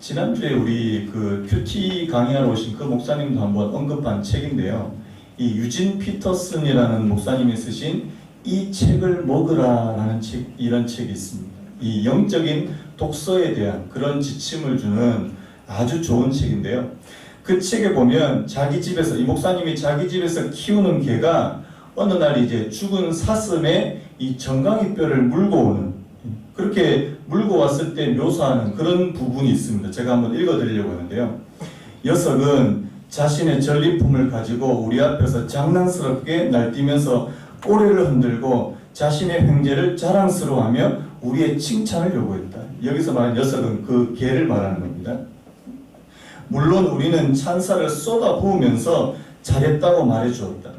지난주에 우리 그 큐티 강의하러 오신 그 목사님도 한번 언급한 책인데요. 이 유진 피터슨이라는 목사님이 쓰신 이 책을 먹으라라는 책, 이런 책이 있습니다. 이 영적인 독서에 대한 그런 지침을 주는 아주 좋은 책인데요. 그 책에 보면 자기 집에서, 이 목사님이 자기 집에서 키우는 개가 어느 날 이제 죽은 사슴에 이 정강이뼈를 물고 오는, 그렇게 물고 왔을 때 묘사하는 그런 부분이 있습니다. 제가 한번 읽어드리려고 하는데요. 녀석은 자신의 전리품을 가지고 우리 앞에서 장난스럽게 날뛰면서 꼬리를 흔들고 자신의 횡재를 자랑스러워하며 우리의 칭찬을 요구했다. 여기서 말하는 녀석은 그 개를 말하는 겁니다. 물론 우리는 찬사를 쏟아부으면서 잘했다고 말해주었다.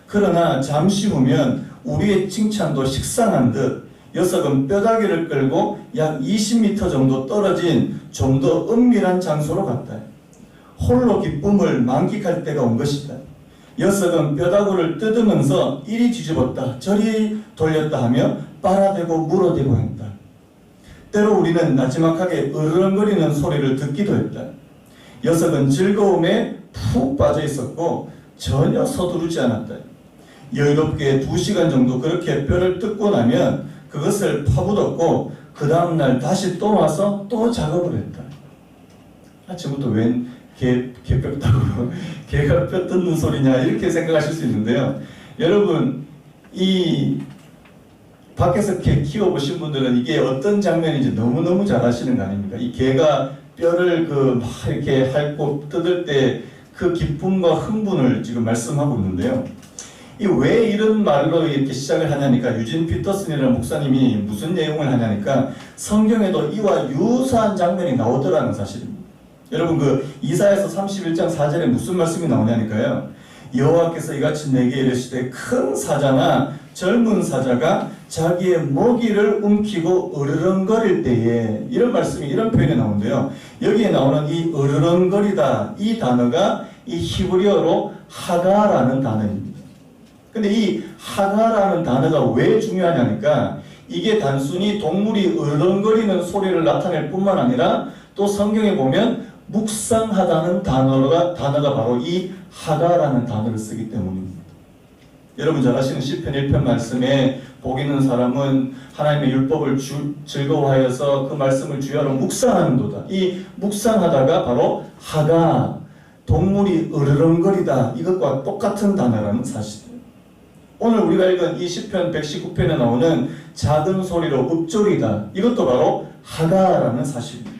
그러나 잠시 후면 우리의 칭찬도 식상한 듯 녀석은 뼈다귀를 끌고 약 20m 정도 떨어진 좀 더 은밀한 장소로 갔다. 홀로 기쁨을 만끽할 때가 온 것이다. 녀석은 뼈다귀를 뜯으면서 이리 뒤집었다 저리 돌렸다 하며 빨아대고 물어대고 했다. 때로 우리는 나지막하게 으르렁거리는 소리를 듣기도 했다. 녀석은 즐거움에 푹 빠져 있었고 전혀 서두르지 않았다. 여유롭게 2시간 정도 그렇게 뼈를 뜯고 나면 그것을 파묻었고 그 다음날 다시 또 와서 또 작업을 했다. 아침부터 웬 개뼈 따고 개가 뼈 뜯는 소리냐 이렇게 생각하실 수 있는데요. 여러분 이 밖에서 개 키워보신 분들은 이게 어떤 장면인지 너무너무 잘 아시는 거 아닙니까? 이 개가 뼈를 막 이렇게 핥고 뜯을 때 그 기쁨과 흥분을 지금 말씀하고 있는데요. 이 왜 이런 말로 이렇게 시작을 하냐니까, 유진 피터슨이라는 목사님이 무슨 내용을 하냐니까 성경에도 이와 유사한 장면이 나오더라는 사실입니다. 여러분 그 이사야서 31장 4절에 무슨 말씀이 나오냐니까요. 여호와께서 이같이 내게 이르시되 큰 사자나 젊은 사자가 자기의 먹이를 움키고 으르렁거릴 때에, 이런 말씀이, 이런 표현이 나오는데요. 여기에 나오는 이 으르렁거리다, 이 단어가 이 히브리어로 하가라는 단어입니다. 근데 이 하가라는 단어가 왜 중요하냐니까, 이게 단순히 동물이 으르렁거리는 소리를 나타낼 뿐만 아니라 또 성경에 보면 묵상하다는 단어가 바로 이 하가라는 단어를 쓰기 때문입니다. 여러분 잘 아시는 시편 1편 말씀에 복 있는 사람은 하나님의 율법을 즐거워하여서 그 말씀을 주야로 묵상하는도다. 이 묵상하다가 바로 하가, 동물이 으르렁거리다, 이것과 똑같은 단어라는 사실이에요. 오늘 우리가 읽은 이 시편 119편에 나오는 작은 소리로 읊조리다, 이것도 바로 하가라는 사실입니다.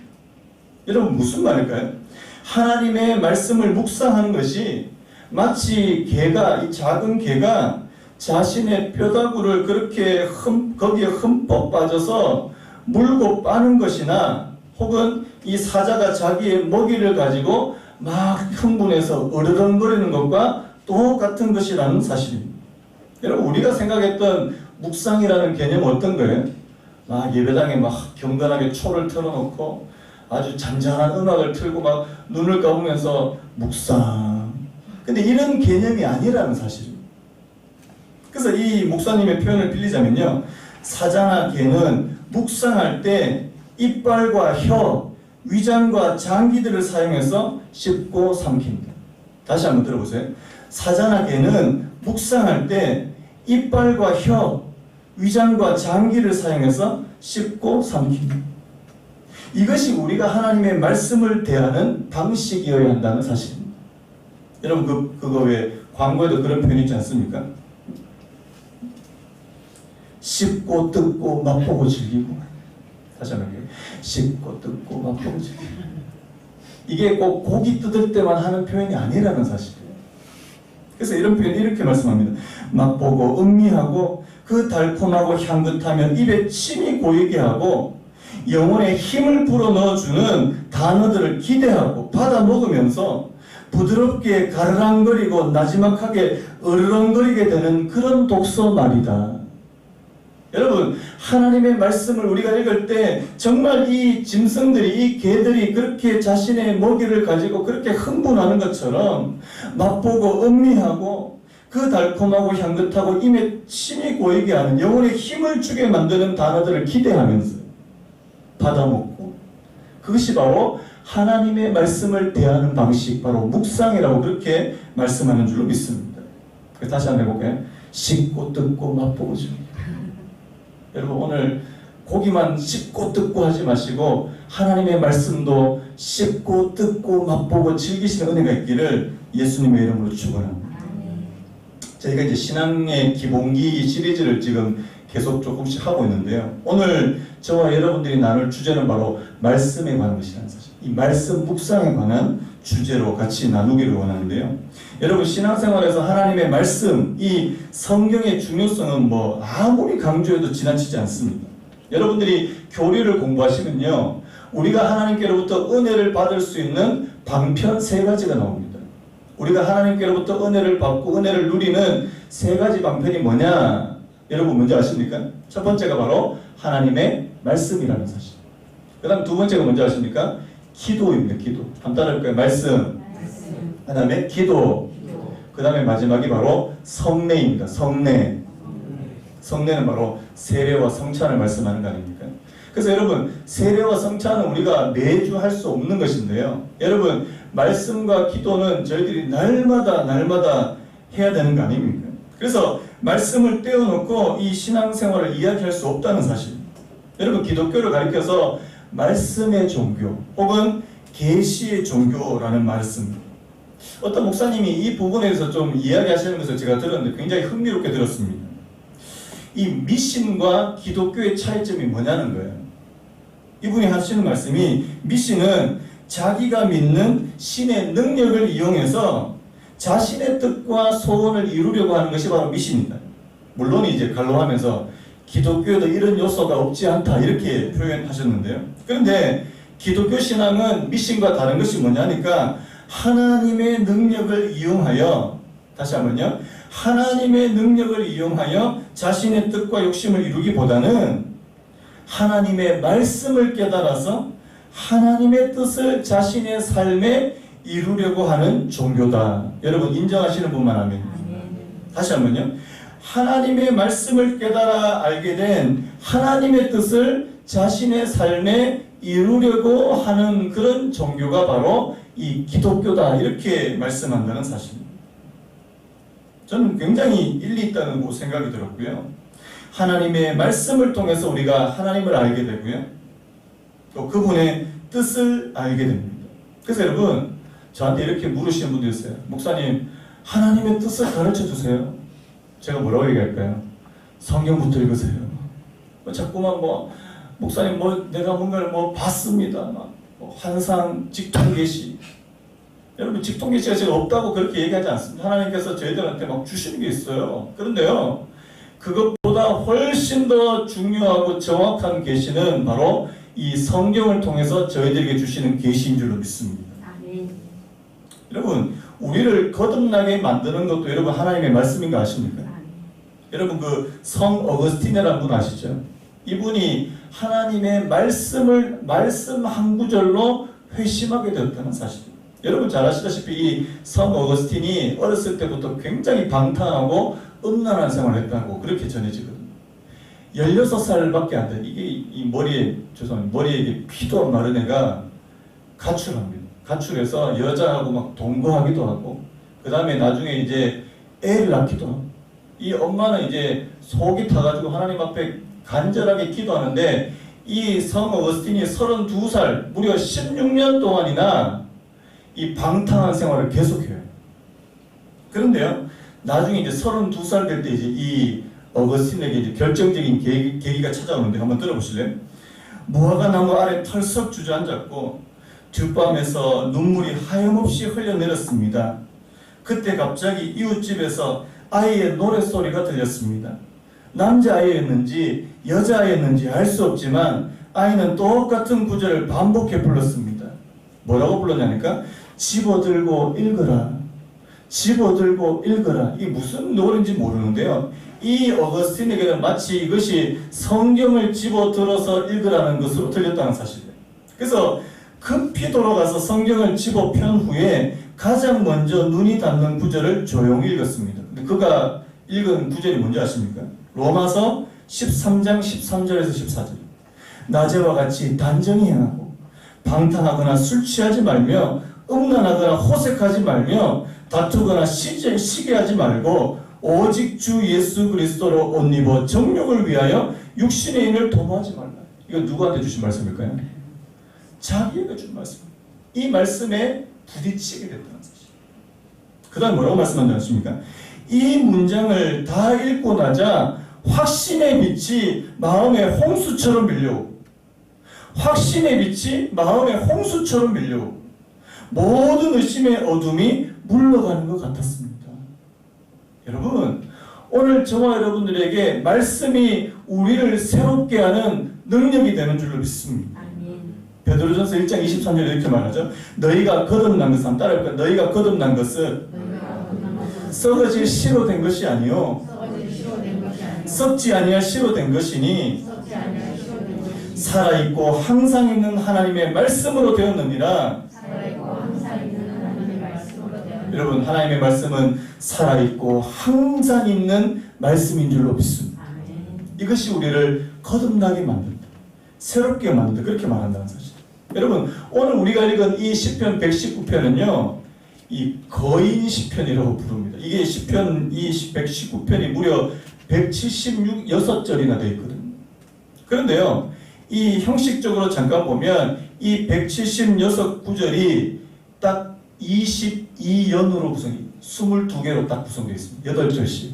여러분 무슨 말일까요? 하나님의 말씀을 묵상하는 것이 마치 개가, 이 작은 개가 자신의 뼈다구를 그렇게 거기에 흠뻑 빠져서 물고 빠는 것이나, 혹은 이 사자가 자기의 먹이를 가지고 막 흥분해서 으르렁거리는 것과 똑같은 것이라는 사실입니다. 여러분 우리가 생각했던 묵상이라는 개념은 어떤 거예요? 막 예배당에 막 경건하게 초를 틀어놓고 아주 잔잔한 음악을 틀고 막 눈을 감으면서 묵상. 근데 이런 개념이 아니라는 사실입니다. 그래서 이 목사님의 표현을 빌리자면요, 사자나 개는 묵상할 때 이빨과 혀, 위장과 장기들을 사용해서 씹고 삼킨다. 다시 한번 들어보세요. 사자나 개는 묵상할 때 이빨과 혀, 위장과 장기를 사용해서 씹고 삼킨다. 이것이 우리가 하나님의 말씀을 대하는 방식이어야 한다는 사실입니다. 여러분 그거 왜 광고에도 그런 표현이 있지 않습니까? 씹고 뜯고 맛보고 즐기고. 다시 한번 할게요. 씹고 뜯고 맛보고 즐기고. 이게 꼭 고기 뜯을 때만 하는 표현이 아니라는 사실이에요. 그래서 이런 표현 이렇게 말씀합니다. 맛보고 음미하고 그 달콤하고 향긋하며 입에 침이 고이게 하고 영혼에 힘을 불어넣어주는 단어들을 기대하고 받아 먹으면서 부드럽게 가르랑거리고 나지막하게 으르렁거리게 되는 그런 독서 말이다. 여러분 하나님의 말씀을 우리가 읽을 때 정말 이 짐승들이, 이 개들이 그렇게 자신의 먹이를 가지고 그렇게 흥분하는 것처럼 맛보고 음미하고 그 달콤하고 향긋하고 입에 침이 고이게 하는, 영혼에 힘을 주게 만드는 단어들을 기대하면서 받아먹고, 그것이 바로 하나님의 말씀을 대하는 방식, 바로 묵상이라고 그렇게 말씀하는 줄로 믿습니다. 다시 한번 해볼까요? 씹고 뜯고 맛보고죠. 여러분 오늘 고기만 씹고 뜯고 하지 마시고 하나님의 말씀도 씹고 뜯고 맛보고 즐기시는 은혜가 있기를 예수님의 이름으로 축원합니다. 저희가 이제 신앙의 기본기 시리즈를 지금 계속 조금씩 하고 있는데요. 오늘 저와 여러분들이 나눌 주제는 바로 말씀에 관한 것이라는 사실. 이 말씀 묵상에 관한 주제로 같이 나누기를 원하는데요. 여러분 신앙생활에서 하나님의 말씀, 이 성경의 중요성은 뭐 아무리 강조해도 지나치지 않습니다. 여러분들이 교리를 공부하시면요, 우리가 하나님께로부터 은혜를 받을 수 있는 방편 3가지가 나옵니다. 우리가 하나님께로부터 은혜를 받고 은혜를 누리는 3가지 방편이 뭐냐? 여러분 뭔지 아십니까? 첫 번째가 바로 하나님의 말씀이라는 사실. 그 다음 2번째가 뭔지 아십니까? 기도입니다. 기도. 한번 따라할까요? 말씀. 그 다음에 기도. 그 다음에 마지막이 바로 성례입니다. 성례. 성례는 바로 세례와 성찬을 말씀하는 거 아닙니까? 그래서 여러분 세례와 성찬은 우리가 매주 할 수 없는 것인데요. 여러분 말씀과 기도는 저희들이 날마다 해야 되는 거 아닙니까? 그래서 말씀을 떼어놓고 이 신앙생활을 이야기할 수 없다는 사실. 여러분 기독교를 가리켜서 말씀의 종교 혹은 계시의 종교라는 말씀. 어떤 목사님이 이 부분에 대해서 좀 이야기하시는 것을 제가 들었는데 굉장히 흥미롭게 들었습니다. 이 미신과 기독교의 차이점이 뭐냐는 거예요. 이분이 하시는 말씀이 미신은 자기가 믿는 신의 능력을 이용해서 자신의 뜻과 소원을 이루려고 하는 것이 바로 미신이다. 물론 이제 간로하면서 기독교에도 이런 요소가 없지 않다 이렇게 표현하셨는데요. 그런데 기독교 신앙은 미신과 다른 것이 뭐냐니까 하나님의 능력을 이용하여, 다시 한번요, 하나님의 능력을 이용하여 자신의 뜻과 욕심을 이루기보다는 하나님의 말씀을 깨달아서 하나님의 뜻을 자신의 삶에 이루려고 하는 종교다. 여러분 인정하시는 분만 하면. 다시 한번요. 하나님의 말씀을 깨달아 알게 된 하나님의 뜻을 자신의 삶에 이루려고 하는 그런 종교가 바로 이 기독교다. 이렇게 말씀한다는 사실입니다. 저는 굉장히 일리 있다는 생각이 들었고요. 하나님의 말씀을 통해서 우리가 하나님을 알게 되고요. 또 그분의 뜻을 알게 됩니다. 그래서 여러분 저한테 이렇게 물으시는 분도 있어요. 목사님 하나님의 뜻을 가르쳐 주세요. 제가 뭐라고 얘기할까요? 성경부터 읽으세요. 자꾸만 목사님 내가 뭔가를 봤습니다. 환상, 직통계시. 여러분 직통계시가 제가 없다고 그렇게 얘기하지 않습니다. 하나님께서 저희들한테 주시는 게 있어요. 그런데요, 그것보다 훨씬 더 중요하고 정확한 계시는 바로 이 성경을 통해서 저희들에게 주시는 계시인 줄로 믿습니다. 여러분 우리를 거듭나게 만드는 것도 여러분 하나님의 말씀인 거 아십니까? 여러분 그 성 어거스틴이라는 분 아시죠? 이분이 하나님의 말씀 한 구절로 회심하게 되었다는 사실입니다. 여러분 잘 아시다시피 이 성 어거스틴이 어렸을 때부터 굉장히 방탕하고 음란한 생활을 했다고 그렇게 전해지거든요. 16살밖에 안 돼. 이게 이 머리에 이게 피도 마른 애가 가출합니다. 가출해서 여자하고 동거하기도 하고, 그 다음에 나중에 이제 애를 낳기도 하고, 이 엄마는 이제 속이 타가지고 하나님 앞에 간절하게 기도하는데, 이 성 어거스틴이 32살, 무려 16년 동안이나 이 방탕한 생활을 계속해요. 그런데요, 나중에 이제 32살 될 때 이제 이 어거스틴에게 이제 결정적인 계기가 찾아오는데 한번 들어보실래요? 무화과 나무 아래 털썩 주저앉았고 뒷밤에서 눈물이 하염없이 흘러내렸습니다. 그때 갑자기 이웃집에서 아이의 노랫소리가 들렸습니다. 남자아이였는지 여자아이였는지 알 수 없지만 아이는 똑같은 구절을 반복해 불렀습니다. 뭐라고 불렀냐니까 집어들고 읽어라. 집어들고 읽어라. 이게 무슨 노래인지 모르는데요. 이 어거스틴에게는 마치 이것이 성경을 집어들어서 읽으라는 것으로 들렸다는 사실이에요. 그래서 급히 돌아가서 성경을 집어 편 후에 가장 먼저 눈이 닿는 구절을 조용히 읽었습니다. 근데 그가 읽은 구절이 뭔지 아십니까? 로마서 13장 13절에서 14절. 낮에와 같이 단정히 행하고 방탕하거나 술 취하지 말며 음란하거나 호색하지 말며 다투거나 시기하지 말고 오직 주 예수 그리스도로 옷 입어 정욕을 위하여 육신의 인을 도모하지 말라. 이거 누구한테 주신 말씀일까요? 자기에게 준 말씀. 이 말씀에 부딪히게 됐다는 사실. 그 다음 뭐라고 말씀한지 아십니까? 이 문장을 다 읽고 나자 확신의 빛이 마음에 홍수처럼 밀려오고, 확신의 빛이 마음에 홍수처럼 밀려오고 모든 의심의 어둠이 물러가는 것 같았습니다. 여러분, 오늘 저와 여러분들에게 말씀이 우리를 새롭게 하는 능력이 되는 줄로 믿습니다. 베드로전서 1장 23절에 이렇게 말하죠. 너희가 거듭난 것은, 따라해볼까요? 너희가 거듭난 것은 썩어질 씨로 된 것이 아니요 썩지 아니할 씨로 된 것이니 살아있고 항상 있는 하나님의 말씀으로 되었느니라. 여러분, 하나님의 말씀은 살아있고 항상 있는 말씀인 줄로 믿습니다. 이것이 우리를 거듭나게 만든다, 새롭게 만든다, 그렇게 말한다는 사실. 여러분, 오늘 우리가 읽은 이 시편 119편은요 이 거인 시편이라고 부릅니다. 이게 시편, 이 119편이 무려 176절이나 되어 있거든요. 그런데요, 이 형식적으로 잠깐 보면 이 176구절이 딱 22연으로 구성이, 22개로 딱 구성되어 있습니다. 8절씩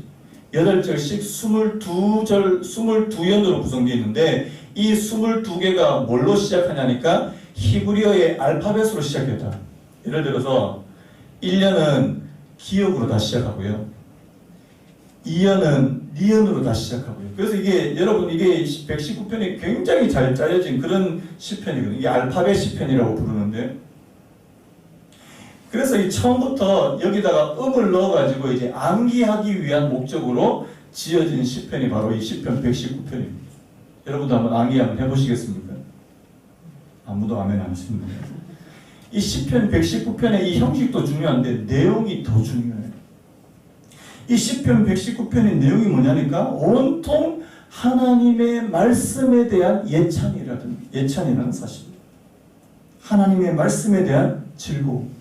22연으로 구성되어 있는데, 이 22개가 뭘로 시작하냐니까 히브리어의 알파벳으로 시작했다. 예를 들어서 1년은 기역으로 다 시작하고요, 2년은 니은으로 다 시작하고요. 그래서 이게 여러분, 이게 119편이 굉장히 잘 짜여진 그런 시편이거든요. 이게 알파벳 시편이라고 부르는데, 그래서 이 처음부터 여기다가 음을 넣어가지고 이제 암기하기 위한 목적으로 지어진 시편이 바로 이 시편 119편입니다. 여러분도 한번 암기 한번 해보시겠습니까? 아무도 아멘 안 하십니다. 이 시편 119편의 이 형식도 중요한데 내용이 더 중요해요. 이 시편 119편의 내용이 뭐냐니까 온통 하나님의 말씀에 대한 예찬이라는 사실입니다. 하나님의 말씀에 대한 즐거움.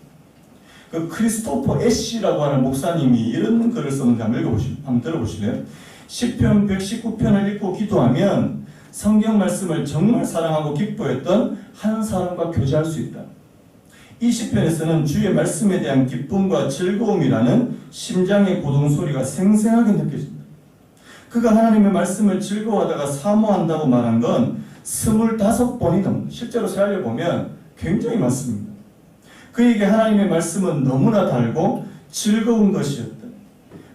그 크리스토퍼 애쉬라고 하는 목사님이 이런 글을 썼는데 한번 들어보실래요? 시편 119편을 읽고 기도하면 성경 말씀을 정말 사랑하고 기뻐했던 한 사람과 교제할 수 있다. 이 시편에서는 주의 말씀에 대한 기쁨과 즐거움이라는 심장의 고동소리가 생생하게 느껴집니다. 그가 하나님의 말씀을 즐거워하다가 사모한다고 말한 건 25번이 넘습니다. 실제로 세알려보면 굉장히 많습니다. 그에게 하나님의 말씀은 너무나 달고 즐거운 것이었다.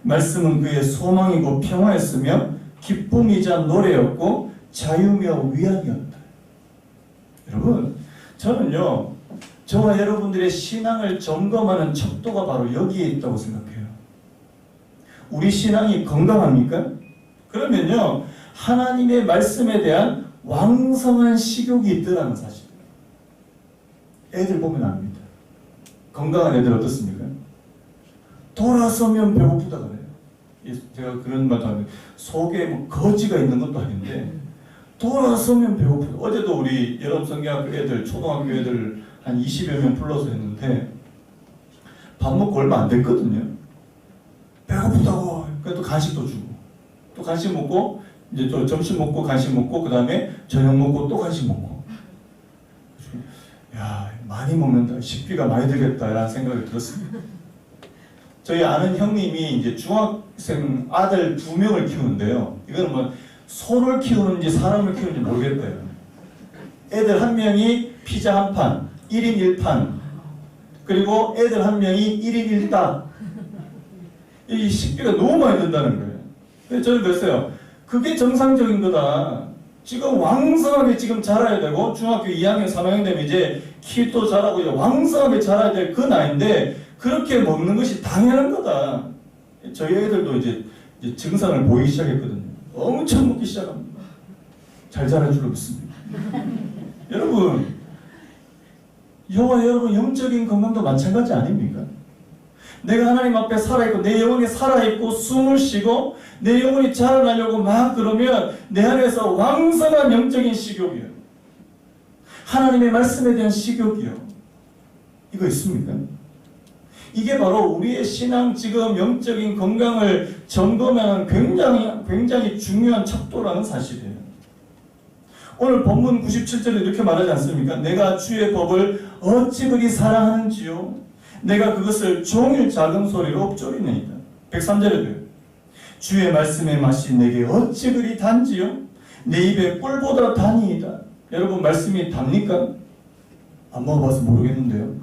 말씀은 그의 소망이고 평화였으며 기쁨이자 노래였고 자유며 위안이었다. 여러분, 저는요, 저와 여러분들의 신앙을 점검하는 척도가 바로 여기에 있다고 생각해요. 우리 신앙이 건강합니까? 그러면요, 하나님의 말씀에 대한 왕성한 식욕이 있더라는 사실. 애들 보면 압니다. 건강한 애들 어떻습니까? 돌아서면 배고프다 그래요. 제가 그런 말도 하는데 속에 뭐 거지가 있는 것도 아닌데 돌아서면 배고프다. 어제도 우리 여러분 성경학교 애들, 초등학교 애들 한 20여 명 불러서 했는데 밥 먹고 얼마 안 됐거든요. 배고프다고. 그래서 또 간식도 주고, 또 간식 먹고 이제 또 점심 먹고 간식 먹고 그 다음에 저녁 먹고 또 간식 먹고. 야, 많이 먹는다, 식비가 많이 들겠다라는 생각이 들었습니다. 저희 아는 형님이 이제 중학생 아들 2명을 키우는데요. 이거는 뭐 소를 키우는지 사람을 키우는지 모르겠대요. 애들 1명이 피자 한 판, 1인 1판, 그리고 애들 1명이 1인 1닭. 이 식비가 너무 많이 든다는 거예요. 그래서 저는 그랬어요. 그게 정상적인 거다. 지금 왕성하게 지금 자라야 되고, 중학교 2학년, 3학년 되면 이제 키도 자라고 이제 왕성하게 자라야 될 그 나이인데, 그렇게 먹는 것이 당연한 거다. 저희 애들도 이제 증상을 보이기 시작했거든요. 엄청 먹기 시작합니다. 잘 자랄 줄로 믿습니다. 여러분, 저와 여러분 영적인 건강도 마찬가지 아닙니까? 내가 하나님 앞에 살아있고 내 영혼이 살아있고 숨을 쉬고 내 영혼이 자라나려고 막 그러면 내 안에서 왕성한 영적인 식욕이에요. 하나님의 말씀에 대한 식욕이요. 이거 있습니까? 이게 바로 우리의 신앙 지금 영적인 건강을 점검하는 굉장히 중요한 척도라는 사실이에요. 오늘 본문 97절에 이렇게 말하지 않습니까? 내가 주의 법을 어찌 그리 사랑하는지요. 내가 그것을 종일 작은 소리로 읊조리나이다. 103절에도요. 주의 말씀의 맛이 내게 어찌 그리 단지요. 내 입에 꿀보다 단이이다. 여러분 말씀이 답니까? 안 먹어봐서 모르겠는데요.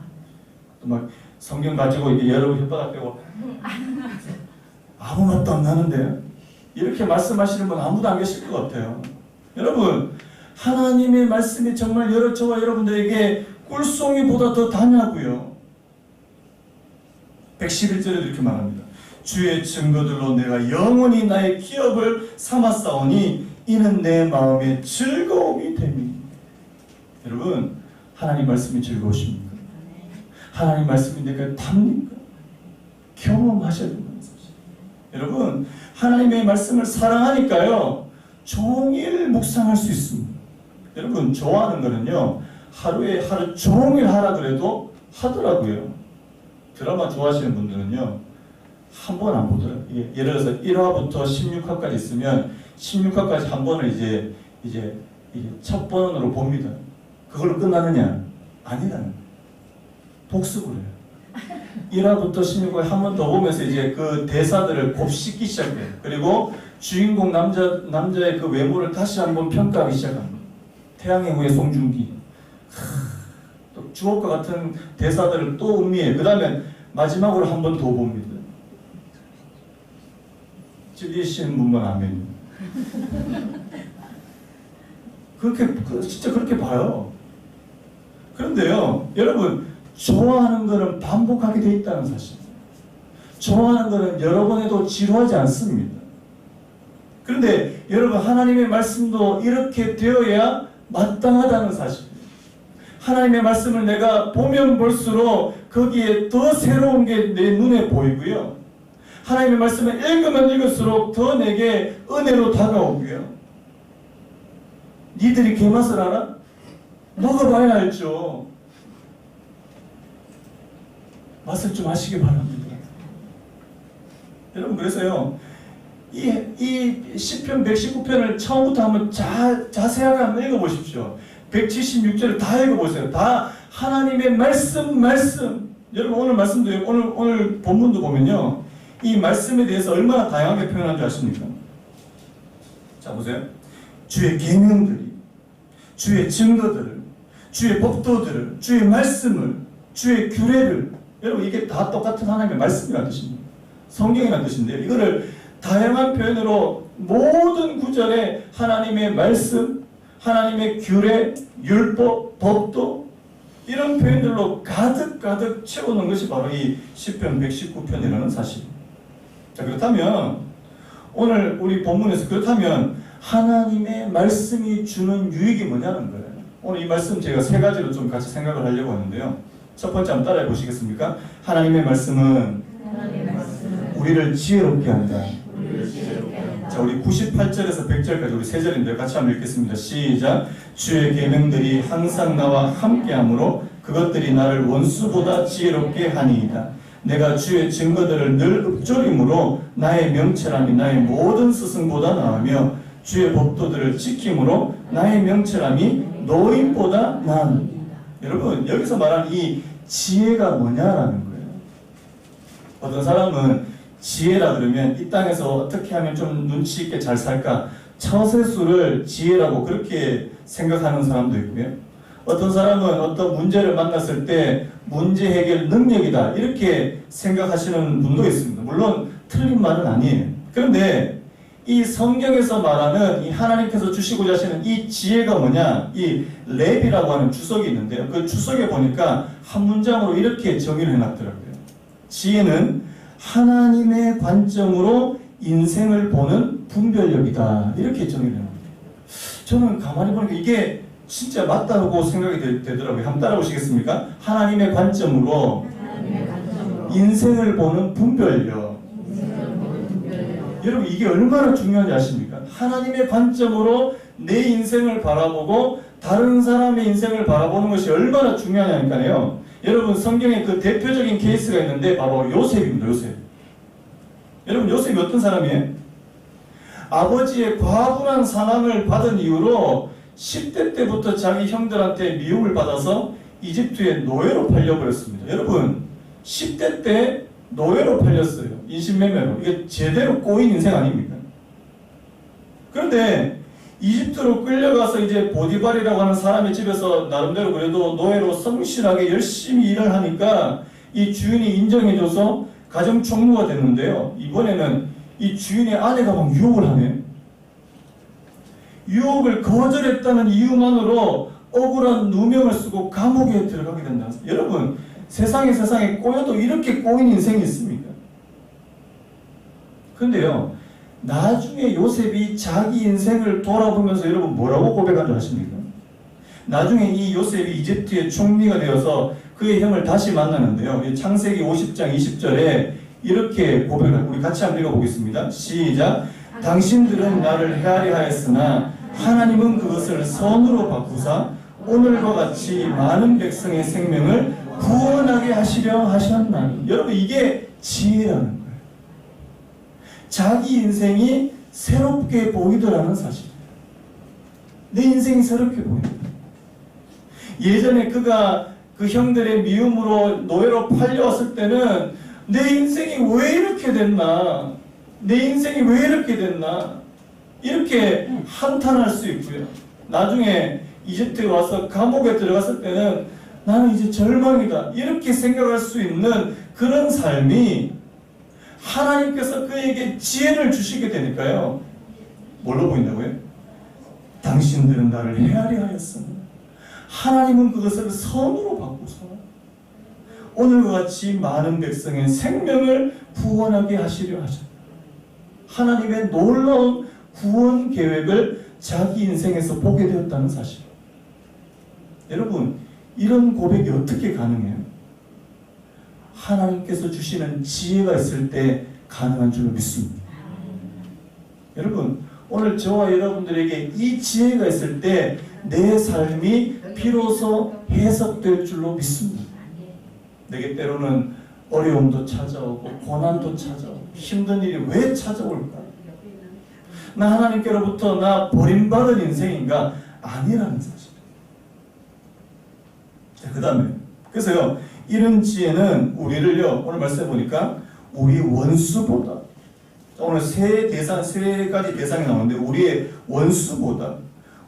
또 막 성경 가지고 이게 여러분 혓바닥 빼고 아무 맛도 안 나는데 이렇게 말씀하시는 분 아무도 안 계실 것 같아요. 여러분 하나님의 말씀이 정말 저와 여러분들에게 꿀송이보다 더 다냐고요. 111절에도 이렇게 말합니다. 주의 증거들로 내가 영원히 나의 기업을 삼았사오니 이는 내 마음의 즐거움이 됨이. 여러분 하나님 말씀이 즐거우십니까? 하나님 말씀이 내가 답니까? 경험하셔야 된다는 사실. 여러분 하나님의 말씀을 사랑하니까요 종일 묵상할 수 있습니다. 여러분 좋아하는 거는요 하루에 하루 종일 하라 그래도 하더라고요. 드라마 좋아하시는 분들은요 한 번 안 보더라고요. 예를 들어서 1화부터 16화까지 있으면 16화까지 한 번을 이제 첫 번으로 봅니다. 그걸로 끝나느냐? 아니라는 거예요. 복습을 해요. 1화부터 16화에 한 번 더 보면서 이제 그 대사들을 곱씹기 시작해요. 그리고 주인공 남자의 그 외모를 다시 한번 평가하기 시작합니다. 태양의 후예 송중기. 또 주옥과 같은 대사들을 또 음미해요. 그 다음에 마지막으로 한 번 더 봅니다. 찔리시는 분만 아멘. 진짜 그렇게 봐요. 그런데요, 여러분, 좋아하는 것은 반복하게 돼 있다는 사실. 좋아하는 것은 여러 번 해도 지루하지 않습니다. 그런데 여러분, 하나님의 말씀도 이렇게 되어야 마땅하다는 사실. 하나님의 말씀을 내가 보면 볼수록 거기에 더 새로운 게 내 눈에 보이고요. 하나님의 말씀을 읽으면 읽을수록 더 내게 은혜로 다가오고요. 니들이 그 맛을 알아? 먹어봐야 알죠. 맛을 좀 아시기 바랍니다. 여러분 그래서요. 이 시편 119편을 처음부터 한번 자세하게 한번 읽어보십시오. 176절을 다 읽어보세요. 다 하나님의 말씀. 여러분 오늘 말씀도 오늘 본문도 보면요. 이 말씀에 대해서 얼마나 다양하게 표현한 줄 아십니까? 자 보세요. 주의 계명들이, 주의 증거들을, 주의 법도들을, 주의 말씀을, 주의 규례를. 여러분 이게 다 똑같은 하나님의 말씀이라는 뜻입니다. 성경이라는 뜻인데요. 이거를 다양한 표현으로 모든 구절에 하나님의 말씀, 하나님의 규례, 율법, 법도 이런 표현들로 가득 채워놓은 것이 바로 이 시편 119편이라는 사실입니다. 자 그렇다면 오늘 우리 본문에서 그렇다면 하나님의 말씀이 주는 유익이 뭐냐는 거예요. 오늘 이 말씀 제가 세 가지로 좀 같이 생각을 하려고 하는데요. 첫 번째 한번 따라해 보시겠습니까? 하나님의 말씀은 우리를 지혜롭게 한다. 자, 우리 98절에서 100절까지 우리 세 절인데요. 같이 한번 읽겠습니다. 시작. 주의 계명들이 항상 나와 함께하므로 그것들이 나를 원수보다 지혜롭게 하니이다. 내가 주의 증거들을 늘 읊조림으로 나의 명철함이 나의 모든 스승보다 나으며 주의 법도들을 지킴으로 나의 명철함이 노인보다 나으니. 여러분 여기서 말하는 이 지혜가 뭐냐라는 거예요. 어떤 사람은 지혜라 그러면 이 땅에서 어떻게 하면 좀 눈치 있게 잘 살까 처세술을 지혜라고 그렇게 생각하는 사람도 있고요. 어떤 사람은 어떤 문제를 만났을 때 문제 해결 능력이다 이렇게 생각하시는 분도 있습니다. 물론 틀린 말은 아니에요. 그런데 이 성경에서 말하는 이 하나님께서 주시고자 하시는 이 지혜가 뭐냐, 이 랩이라고 하는 주석이 있는데요. 그 주석에 보니까 한 문장으로 이렇게 정의를 해놨더라고요. 지혜는 하나님의 관점으로 인생을 보는 분별력이다 이렇게 정의를 해놨습니다. 저는 가만히 보니까 이게 진짜 맞다고 생각이 되더라고요. 한번 따라오시겠습니까? 하나님의 관점으로 인생을 보는 분별력. 여러분 이게 얼마나 중요한지 아십니까? 하나님의 관점으로 내 인생을 바라보고 다른 사람의 인생을 바라보는 것이 얼마나 중요하냐니까요. 여러분 성경에 그 대표적인 케이스가 있는데 바로 요셉입니다. 요셉. 여러분 요셉이 어떤 사람이에요? 아버지의 과분한 사랑을 받은 이후로 10대 때부터 자기 형들한테 미움을 받아서 이집트의 노예로 팔려버렸습니다. 여러분 10대 때 노예로 팔렸어요. 인신매매로. 이게 제대로 꼬인 인생 아닙니까? 그런데 이집트로 끌려가서 이제 보디발이라고 하는 사람의 집에서 나름대로 그래도 노예로 성실하게 열심히 일을 하니까 이 주인이 인정해줘서 가정 총무가 됐는데요. 이번에는 이 주인의 아내가 막 유혹을 하네요. 유혹을 거절했다는 이유만으로 억울한 누명을 쓰고 감옥에 들어가게 된다. 여러분 세상에 꼬여도 이렇게 꼬인 인생이 있습니까? 근데요 나중에 요셉이 자기 인생을 돌아보면서 여러분 뭐라고 고백한 줄 아십니까? 나중에 이 요셉이 이집트의 총리가 되어서 그의 형을 다시 만나는데요. 창세기 50장 20절에 이렇게 고백을 우리 같이 한번 읽어보겠습니다. 시작. 당신들은 나를 헤아려 하였으나 하나님은 그것을 선으로 바꾸사 오늘과 같이 많은 백성의 생명을 구원하게 하시려 하셨나니. 여러분 이게 지혜라는 거예요. 자기 인생이 새롭게 보이더라는 사실. 내 인생이 새롭게 보인다. 예전에 그가 그 형들의 미움으로 노예로 팔려왔을 때는 내 인생이 왜 이렇게 됐나? 내 인생이 왜 이렇게 됐나? 이렇게 한탄할 수 있고요. 나중에 이집트에 와서 감옥에 들어갔을 때는 나는 이제 절망이다. 이렇게 생각할 수 있는 그런 삶이 하나님께서 그에게 지혜를 주시게 되니까요. 뭘로 보인다고요? 당신들은 나를 헤아려 하였으나 하나님은 그것을 선으로 바꾸사 오늘과 같이 많은 백성의 생명을 구원하게 하시려 하셨다. 하나님의 놀라운 구원 계획을 자기 인생에서 보게 되었다는 사실. 여러분 이런 고백이 어떻게 가능해요? 하나님께서 주시는 지혜가 있을 때 가능한 줄로 믿습니다. 여러분 오늘 저와 여러분들에게 이 지혜가 있을 때 내 삶이 비로소 해석될 줄로 믿습니다. 내게 때로는 어려움도 찾아오고 고난도 찾아오고 힘든 일이 왜 찾아올까? 나 하나님께로부터 나 버림받은 인생인가? 아니라는 사실. 자, 그 다음에 그래서요 이런 지혜는 우리를요 오늘 말씀해 보니까 우리 원수보다 오늘 세 가지 대상이 나오는데 우리의 원수보다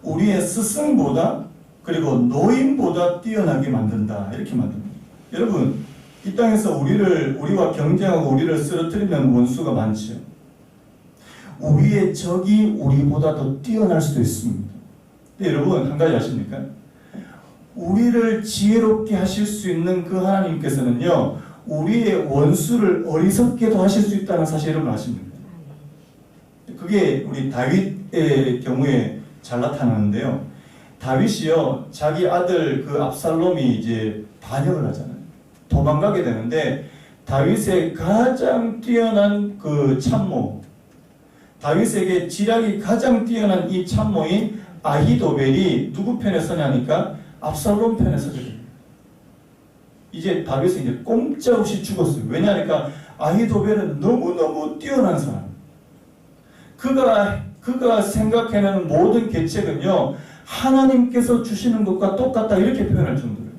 우리의 스승보다 그리고 노인보다 뛰어나게 만든다. 이렇게 만듭니다. 여러분 이 땅에서 우리와 경쟁하고 우리를 쓰러뜨리는 원수가 많지요. 우리의 적이 우리보다 더 뛰어날 수도 있습니다. 근데 여러분 한 가지 아십니까? 우리를 지혜롭게 하실 수 있는 그 하나님께서는요 우리의 원수를 어리석게도 하실 수 있다는 사실 여러분 아십니까? 그게 우리 다윗의 경우에 잘 나타나는데요. 다윗이요 자기 아들 그 압살롬이 이제 반역을 하잖아요. 도망가게 되는데 다윗의 가장 뛰어난 그 참모, 다윗에게 지략이 가장 뛰어난 이 참모인 아히도벨이 누구 편에 서냐니까 압살롬 편에 서게 됩니다. 이제 다윗은 이제 꼼짝없이 죽었어요. 왜냐하니까 아히도벨은 너무너무 뛰어난 사람. 그가 생각해내는 모든 계책은요 하나님께서 주시는 것과 똑같다 이렇게 표현할 정도예요.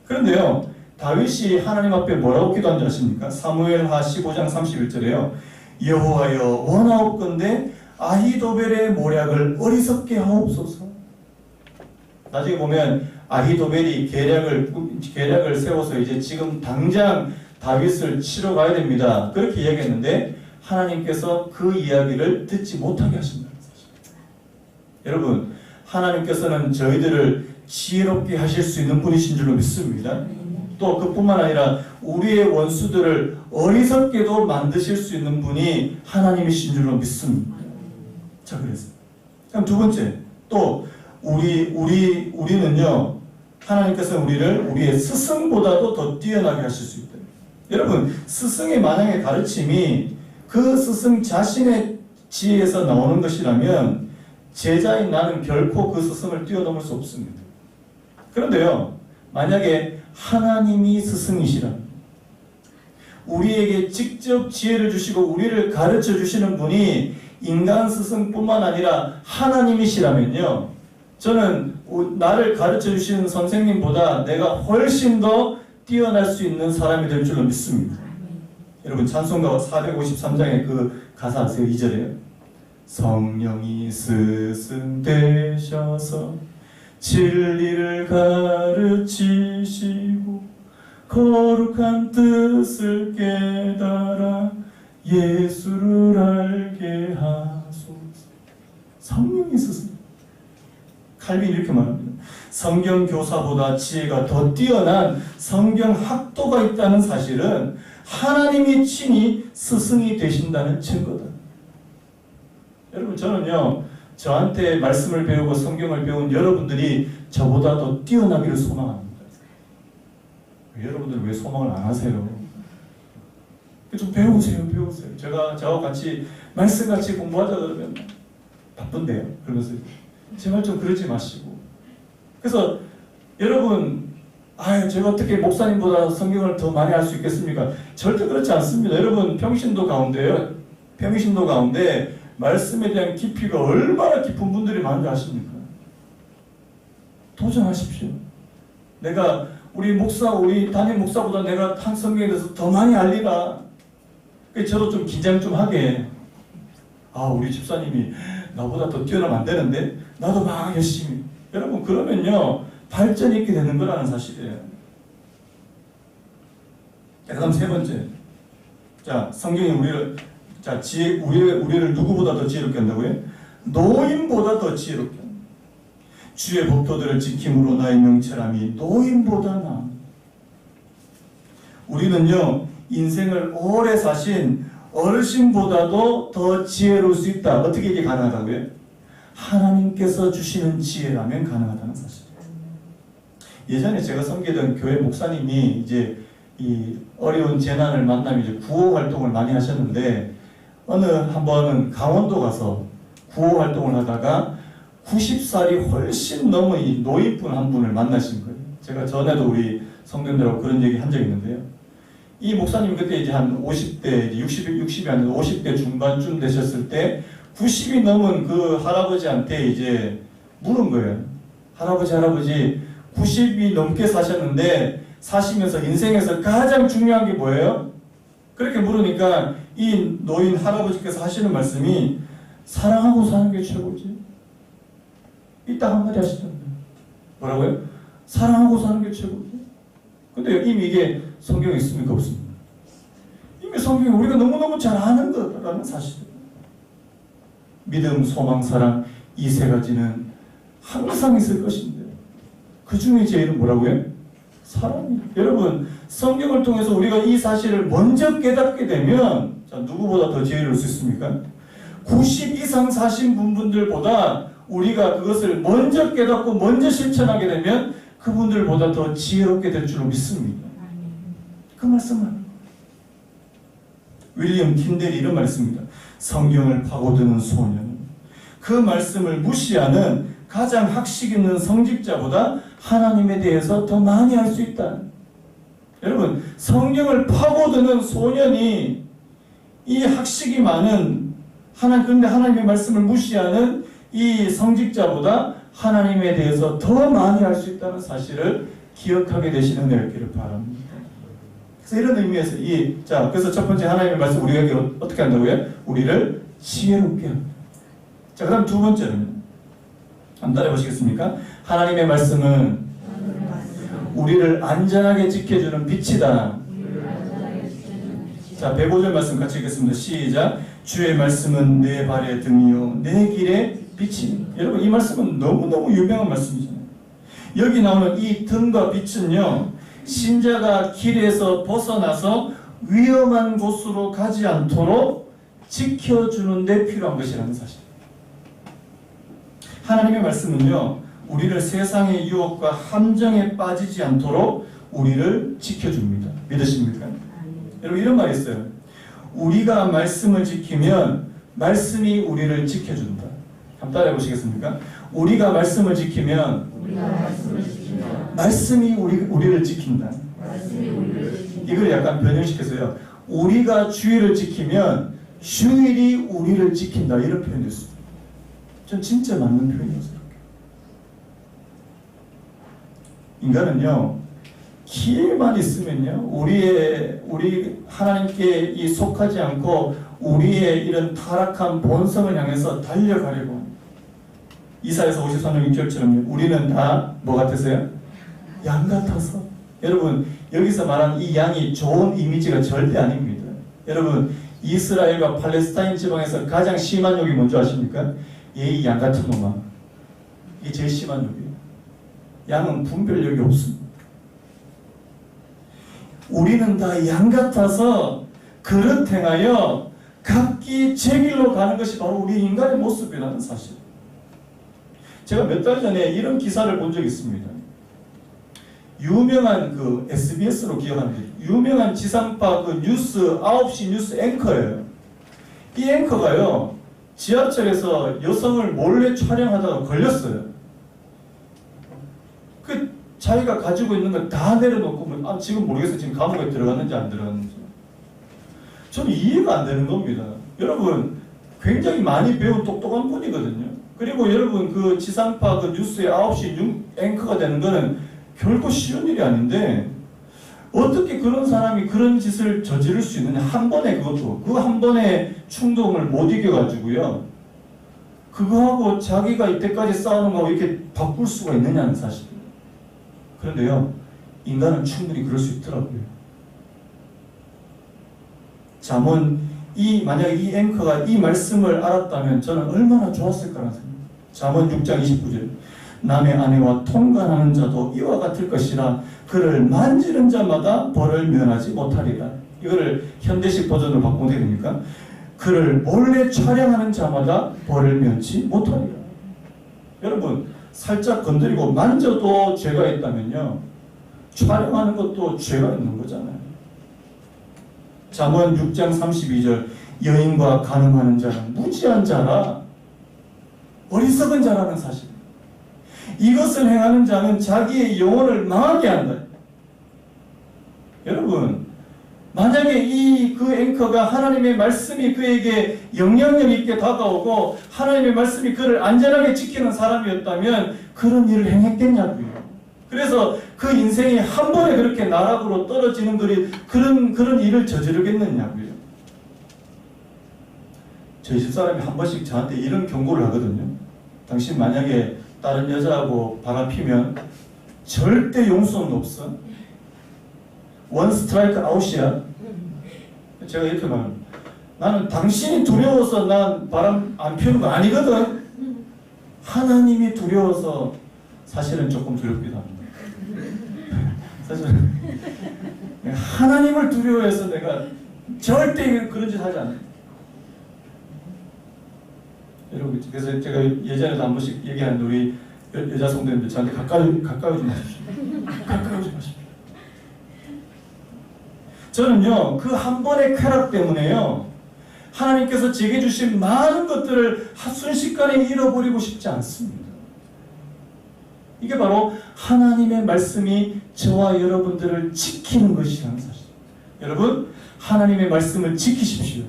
그런데요 다윗이 하나님 앞에 뭐라고 기도한 줄 아십니까? 사무엘하 15장 31절에요 여호와여 원하옵건대 아히도벨의 모략을 어리석게 하옵소서. 나중에 보면 아히도벨이 계략을 세워서 이제 지금 당장 다윗을 치러 가야 됩니다. 그렇게 이야기했는데 하나님께서 그 이야기를 듣지 못하게 하신다는 사실. 여러분 하나님께서는 저희들을 지혜롭게 하실 수 있는 분이신 줄로 믿습니다. 또 그뿐만 아니라 우리의 원수들을 어리석게도 만드실 수 있는 분이 하나님이신 줄로 믿습니다. 자 그래서 그럼 두 번째 또 우리는요 하나님께서 우리를 우리의 스승보다도 더 뛰어나게 하실 수 있다. 여러분 스승의 만약에 가르침이 그 스승 자신의 지혜에서 나오는 것이라면 제자인 나는 결코 그 스승을 뛰어넘을 수 없습니다. 그런데요, 만약에 하나님이 스승이시라면, 우리에게 직접 지혜를 주시고 우리를 가르쳐 주시는 분이 인간 스승뿐만 아니라 하나님이시라면요, 저는 나를 가르쳐 주시는 선생님보다 내가 훨씬 더 뛰어날 수 있는 사람이 될 줄로 믿습니다. 여러분, 찬송가 453장의 그 가사 아세요? 2절에요. 성령이 스승 되셔서 진리를 가르치시고 거룩한 뜻을 깨달아 예수를 알게 하소서. 성령이 스승. 칼빈이 이렇게 말합니다. 성경 교사보다 지혜가 더 뛰어난 성경 학도가 있다는 사실은 하나님이 친히 스승이 되신다는 증거다. 여러분, 저는요, 저한테 말씀을 배우고 성경을 배운 여러분들이 저보다 더 뛰어나기를 소망합니다. 여러분들 왜 소망을 안 하세요? 좀 배우세요. 저와 같이 말씀같이 공부하자 그러면 바쁜데요. 그러면서 제발 좀 그러지 마시고. 그래서 여러분, 제가 어떻게 목사님보다 성경을 더 많이 알 수 있겠습니까? 절대 그렇지 않습니다. 여러분, 평신도 가운데 말씀에 대한 깊이가 얼마나 깊은 분들이 많은지 아십니까? 도전하십시오. 내가 우리 담임 목사보다 내가 한 성경에 대해서 더 많이 알리라. 저도 좀 긴장 좀 하게. 우리 집사님이 나보다 더 뛰어나면 안 되는데 나도 막 열심히. 여러분, 그러면요, 발전이 있게 되는 거라는 사실이에요. 그 다음 세 번째. 자, 성경이 우리를 누구보다 더 지혜롭게 한다고요? 노인보다 더 지혜롭게 한다. 주의 법도들을 지킴으로 나의 명철함이 노인보다 나아. 우리는요, 인생을 오래 사신 어르신보다도 더 지혜로울 수 있다. 어떻게 이게 가능하다고요? 하나님께서 주시는 지혜라면 가능하다는 사실이에요. 예전에 제가 섬기던 교회 목사님이 이제 이 어려운 재난을 만나면 이제 구호 활동을 많이 하셨는데, 어느 한 번은 강원도 가서 구호 활동을 하다가 90살이 훨씬 넘은 이 노인분 한 분을 만나신 거예요. 제가 전에도 우리 성도님들하고 그런 얘기 한 적이 있는데요. 이 목사님 그때 이제 한 50대, 60이 아니라 50대 중반쯤 되셨을 때 90이 넘은 그 할아버지한테 이제 물은 거예요. 할아버지 90이 넘게 사셨는데 사시면서 인생에서 가장 중요한 게 뭐예요? 그렇게 물으니까 이 노인 할아버지께서 하시는 말씀이 사랑하고 사는 게 최고지. 이따 한마디 하시던데. 뭐라고요? 사랑하고 사는 게 최고지. 근데 이미 이게 성경에 있습니까? 없습니까? 이미 성경에 우리가 너무너무 잘 아는 거라는 사실이에요. 믿음, 소망, 사랑, 이 세 가지는 항상 있을 것인데 그 중에 제일은 뭐라고요? 사랑이에요. 여러분, 성경을 통해서 우리가 이 사실을 먼저 깨닫게 되면, 자, 누구보다 더 지혜로울 수 있습니까? 90 이상 사신 분들보다 우리가 그것을 먼저 깨닫고 먼저 실천하게 되면 그분들보다 더 지혜롭게 될 줄로 믿습니다. 그 말씀은 윌리엄 킨델이 이런 말씀입니다. 성경을 파고드는 소년은 그 말씀을 무시하는 가장 학식 있는 성직자보다 하나님에 대해서 더 많이 알 수 있다. 여러분, 성경을 파고드는 소년이 이 학식이 많은 그런데 하나님의 말씀을 무시하는 이 성직자보다 하나님에 대해서 더 많이 알 수 있다는 사실을 기억하게 되시는 은혜를 기를 바랍니다. 그래서 이런 의미에서 그래서 첫 번째 하나님의 말씀 우리에게 어떻게 한다고요? 우리를 지혜롭게 합니다. 자, 그다음 두 번째는 한번 따라해 보시겠습니까? 하나님의 말씀은 우리를 안전하게 지켜주는 빛이다. 자, 105절 말씀 같이 읽겠습니다. 시작. 주의 말씀은 내 발의 등이요 내 길의 빛입니다. 여러분, 이 말씀은 너무너무 유명한 말씀이잖아요. 여기 나오는 이 등과 빛은요, 신자가 길에서 벗어나서 위험한 곳으로 가지 않도록 지켜주는 데 필요한 것이라는 사실. 하나님의 말씀은요, 우리를 세상의 유혹과 함정에 빠지지 않도록 우리를 지켜줍니다. 믿으십니까? 여러분, 이런 말이 있어요. 우리가 말씀을 지키면 말씀이 우리를 지켜준다. 한번 따라해 보시겠습니까? 우리가 말씀을 지키면 말씀이 우리를 지킨다. 이걸 약간 변형시켜서요. 우리가 주의를 지키면 주일이 우리를 지킨다. 이런 표현이었어요. 전 진짜 맞는 표현이었어요. 인간은요, 기회만 있으면요, 우리 하나님께 이 속하지 않고 우리의 이런 타락한 본성을 향해서 달려가려고. 이사야서 53장 6절처럼 우리는 다 뭐 같으세요? 양 같아서. 여러분, 여기서 말하는 이 양이 좋은 이미지가 절대 아닙니다. 여러분, 이스라엘과 팔레스타인 지방에서 가장 심한 욕이 뭔지 아십니까? 이 양 같은 놈아. 이게 제일 심한 욕이에요. 양은 분별력이 없습니다. 우리는 다 양 같아서 그릇 행하여 각기 제 길로 가는 것이 바로 우리 인간의 모습이라는 사실. 제가 몇 달 전에 이런 기사를 본 적이 있습니다. 유명한 그 SBS로 기억하는데 유명한 지상파 그 뉴스 9시 뉴스 앵커예요. 이 앵커가요, 지하철에서 여성을 몰래 촬영하다가 걸렸어요. 그 자기가 가지고 있는 걸 다 내려놓고 지금 모르겠어요. 지금 감옥에 들어갔는지 안 들어갔는지. 저는 이해가 안 되는 겁니다. 여러분, 굉장히 많이 배운 똑똑한 분이거든요. 그리고 여러분, 그 지상파 그 뉴스의 9시 앵커가 되는 거는 결코 쉬운 일이 아닌데 어떻게 그런 사람이 그런 짓을 저지를 수 있느냐. 한 번에 그것도 그 한 번의 충동을 못 이겨가지고요, 그거하고 자기가 이때까지 쌓아놓은 거하고 이렇게 바꿀 수가 있느냐는 사실. 그런데요, 인간은 충분히 그럴 수 있더라고요. 잠언 만약에 이 앵커가 이 말씀을 알았다면 저는 얼마나 좋았을까라는 생각. 잠언 6장 29절. 남의 아내와 통관하는 자도 이와 같을 것이라 그를 만지는 자마다 벌을 면하지 못하리라. 이거를 현대식 버전으로 바꾸면 어떻게 됩니까? 그를 몰래 촬영하는 자마다 벌을 면치 못하리라. 여러분, 살짝 건드리고 만져도 죄가 있다면요, 촬영하는 것도 죄가 있는 거잖아요. 잠언 6장 32절. 여인과 간음하는 자는 무지한 자라, 어리석은 자라는 사실. 이것을 행하는 자는 자기의 영혼을 망하게 한다. 여러분, 만약에 그 앵커가 하나님의 말씀이 그에게 영향력 있게 다가오고 하나님의 말씀이 그를 안전하게 지키는 사람이었다면 그런 일을 행했겠냐고요. 그래서 그 인생이 한 번에 그렇게 나락으로 떨어지는 그런 일을 저지르겠느냐고요. 저희 집사람이 한 번씩 저한테 이런 경고를 하거든요. 당신 만약에 다른 여자하고 바람 피면 절대 용서는 없어. 원 스트라이크 아웃이야. 제가 이렇게 말합니다. 나는 당신이 두려워서 난 바람 안 피우는 거 아니거든. 하나님이 두려워서 사실은 조금 두렵기도 합니다. 사실은 하나님을 두려워해서 내가 절대 그런 짓 하지 않아요. 여러분, 그래서 제가 예전에도 한 번씩 얘기하는데 우리 여자 성도님들 저한테 가까이 좀 하십시오. 가까이 좀 하십시오. 저는요, 그 한 번의 쾌락 때문에요, 하나님께서 제게 주신 많은 것들을 순식간에 잃어버리고 싶지 않습니다. 이게 바로 하나님의 말씀이 저와 여러분들을 지키는 것이라는 사실. 여러분, 하나님의 말씀을 지키십시오.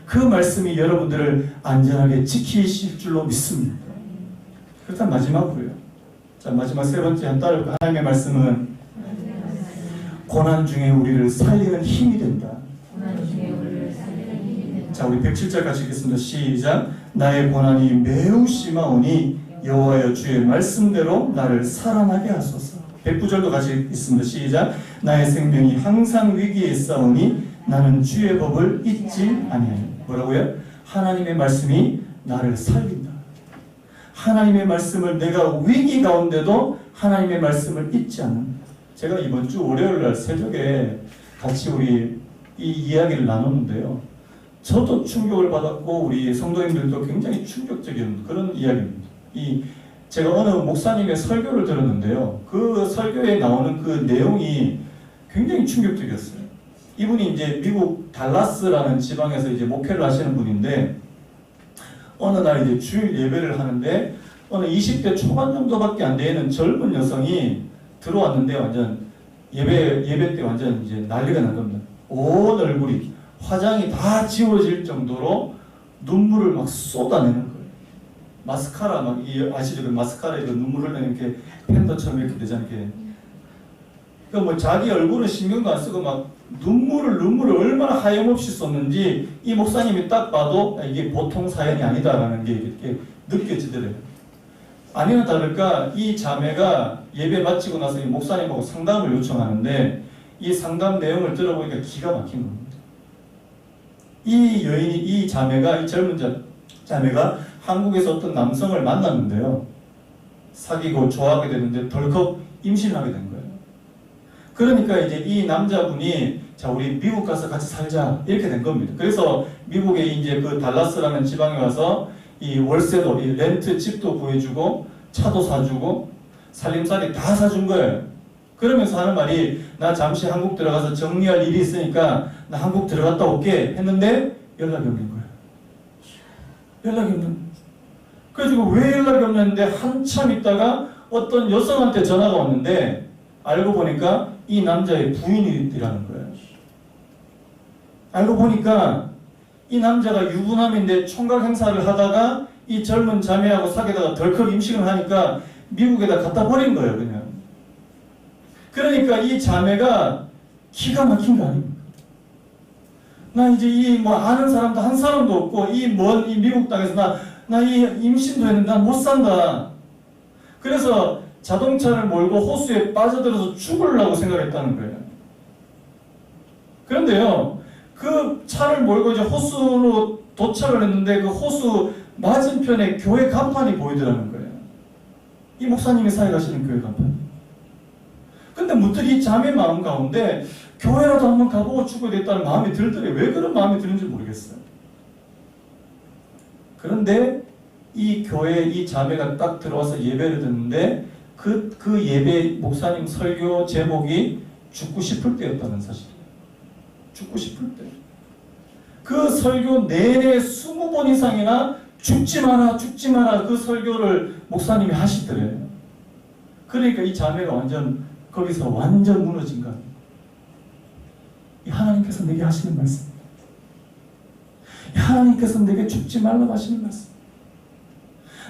그 말씀이 여러분들을 안전하게 지키실 줄로 믿습니다. 그렇다면 마지막으로요. 자, 마지막 세 번째 한 따를 하나님의 말씀은 고난 중에 우리를 살리는 힘이 된다. 자, 우리 107절 같이 읽겠습니다. 시작. 나의 고난이 매우 심하오니 여호와여 주의 말씀대로 나를 살아나게 하소서. 109절도 같이 읽습니다. 시작. 나의 생명이 항상 위기에 있사오니 나는 주의 법을 잊지 아니하니. 뭐라고요? 하나님의 말씀이 나를 살린다. 하나님의 말씀을 내가 위기 가운데도 하나님의 말씀을 잊지 않는다. 제가 이번 주 월요일날 새벽에 같이 우리 이 이야기를 나눴는데요, 저도 충격을 받았고 우리 성도님들도 굉장히 충격적인 그런 이야기입니다. 제가 어느 목사님의 설교를 들었는데요, 그 설교에 나오는 그 내용이 굉장히 충격적이었어요. 이분이 이제 미국 달라스라는 지방에서 이제 목회를 하시는 분인데, 어느 날 이제 주일 예배를 하는데 어느 20대 초반 정도밖에 안 되는 젊은 여성이 들어왔는데 완전 예배 때 완전 이제 난리가 난 겁니다. 온 얼굴이 화장이 다 지워질 정도로 눈물을 막 쏟아내는 거예요. 마스카라 막 아시죠? 그 마스카라에 그 눈물 흘리는 이렇게 팬더처럼 이렇게 되잖아요. 이렇게. 그러니까 뭐 자기 얼굴은 신경도 안 쓰고 막 눈물을 얼마나 하염없이 쏟는지 이 목사님이 딱 봐도 이게 보통 사연이 아니다라는 게 이렇게 느껴지더래요. 아니나 다를까 이 자매가 예배 마치고 나서 이 목사님하고 상담을 요청하는데 이 상담 내용을 들어보니까 기가 막힌 겁니다. 이 여인이 이 자매가 이 젊은 자매가 한국에서 어떤 남성을 만났는데요. 사귀고 좋아하게 됐는데 덜컥 임신하게 된 거예요. 그러니까 이제 이 남자분이 자 우리 미국 가서 같이 살자 이렇게 된 겁니다. 그래서 미국에 이제 그 달라스라는 지방에 와서 이 월세도 이 렌트 집도 구해주고 차도 사주고 살림살이 다 사준 거예요. 그러면서 하는 말이 나 잠시 한국 들어가서 정리할 일이 있으니까 나 한국 들어갔다 올게 했는데 연락이 없는 거예요. 연락이 없는 거예요. 그래가지고 왜 연락이 없는데 한참 있다가 어떤 여성한테 전화가 왔는데 알고 보니까 이 남자의 부인이라는 거예요. 알고 보니까 이 남자가 유부남인데 총각 행사를 하다가 이 젊은 자매하고 사귀다가 덜컥 임신을 하니까 미국에다 갖다 버린 거예요, 그냥. 그러니까 이 자매가 기가 막힌 거 아닙니까? 나 이제 이 뭐 아는 사람도 한 사람도 없고 이 먼 이 미국 땅에서 나 이 임신도 했는데 나 못 산다. 그래서 자동차를 몰고 호수에 빠져들어서 죽으려고 생각했다는 거예요. 그런데요, 그 차를 몰고 이제 호수로 도착을 했는데 그 호수 맞은편에 교회 간판이 보이더라는 거예요. 이 목사님이 사역하시는 교회 간판. 근데 문득 이 자매 마음 가운데 교회라도 한번 가보고 죽어야 됐다는 마음이 들더래요. 왜 그런 마음이 드는지 모르겠어요. 그런데 이 교회에 이 자매가 딱 들어와서 예배를 듣는데 그 예배 목사님 설교 제목이 죽고 싶을 때였다는 사실이에요. 죽고 싶을 때. 그 설교 내내 20번 이상이나 죽지 마라 죽지 마라 그 설교를 목사님이 하시더래요. 그러니까 이 자매가 거기서 완전 무너진 거 아니에요. 이 하나님께서 내게 하시는 말씀. 이 하나님께서 내게 죽지 말라고 하시는 말씀.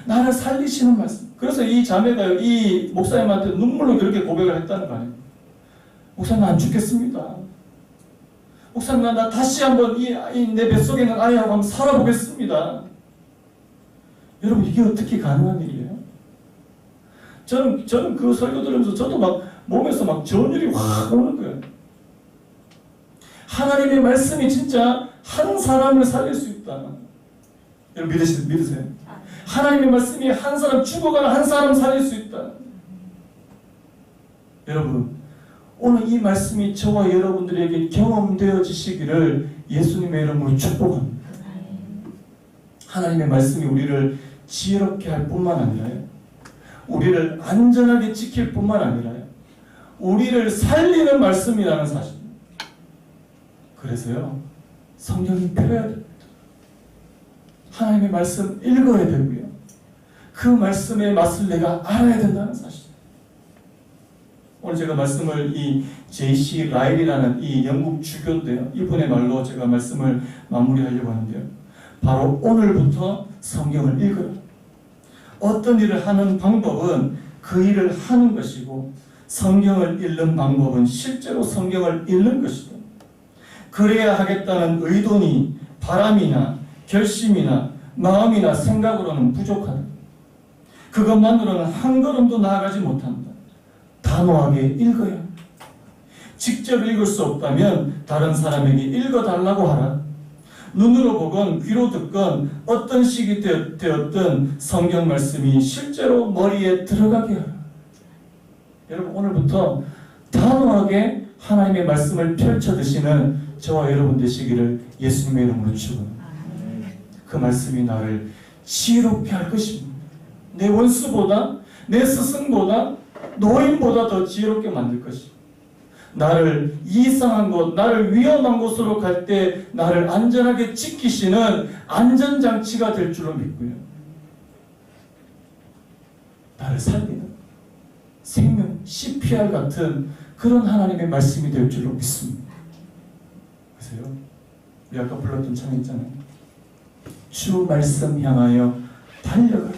나를 살리시는 말씀. 그래서 이 자매가 이 목사님한테 눈물로 그렇게 고백을 했다는 거 아니에요. 목사님 나 안 죽겠습니다. 목사님 나 다시 한번 내 뱃속에 있는 아이하고 한번 살아보겠습니다. 여러분 이게 어떻게 가능한 일이에요? 저는 그 설교 들으면서 저도 막 몸에서 막 전율이 확 오는 거예요. 하나님의 말씀이 진짜 한 사람을 살릴 수 있다. 여러분 믿으세요? 하나님의 말씀이 한 사람 죽어가는 한 사람 살릴 수 있다. 여러분 오늘 이 말씀이 저와 여러분들에게 경험되어지시기를 예수님의 이름으로 축복합니다. 하나님의 말씀이 우리를 지혜롭게 할 뿐만 아니라요. 우리를 안전하게 지킬 뿐만 아니라요. 우리를 살리는 말씀이라는 사실입니다. 그래서요. 성경이 펴야 됩니다. 하나님의 말씀 읽어야 되고요. 그 말씀의 맛을 내가 알아야 된다는 사실. 오늘 제가 말씀을 이 J.C. 라일이라는 이 영국 주교인데요. 이분의 말로 제가 말씀을 마무리하려고 하는데요. 바로 오늘부터 성경을 읽어요. 어떤 일을 하는 방법은 그 일을 하는 것이고 성경을 읽는 방법은 실제로 성경을 읽는 것이다. 그래야 하겠다는 의도니 바람이나 결심이나 마음이나 생각으로는 부족하다. 그것만으로는 한 걸음도 나아가지 못한다. 단호하게 읽어야 한다. 직접 읽을 수 없다면 다른 사람에게 읽어달라고 하라. 눈으로 보건 귀로 듣건 어떤 시기 되었든 성경 말씀이 실제로 머리에 들어가게 하라. 여러분 오늘부터 단호하게 하나님의 말씀을 펼쳐 드시는 저와 여러분 되시기를 예수님의 이름으로 축원합니다. 그 말씀이 나를 지혜롭게 할 것입니다. 내 원수보다 내 스승보다 노인보다 더 지혜롭게 만들 것입니다. 나를 이상한 곳, 나를 위험한 곳으로 갈 때 나를 안전하게 지키시는 안전장치가 될 줄로 믿고요. 나를 살리는 생명 CPR 같은 그런 하나님의 말씀이 될 줄로 믿습니다. 보세요. 우리 아까 불렀던 찬양 있잖아요. 주 말씀 향하여 달려가.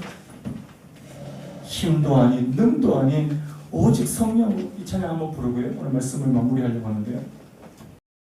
힘도 아닌 능도 아닌 오직 성령으로 이 찬양 한번 부르고요. 오늘 말씀을 마무리하려고 하는데요.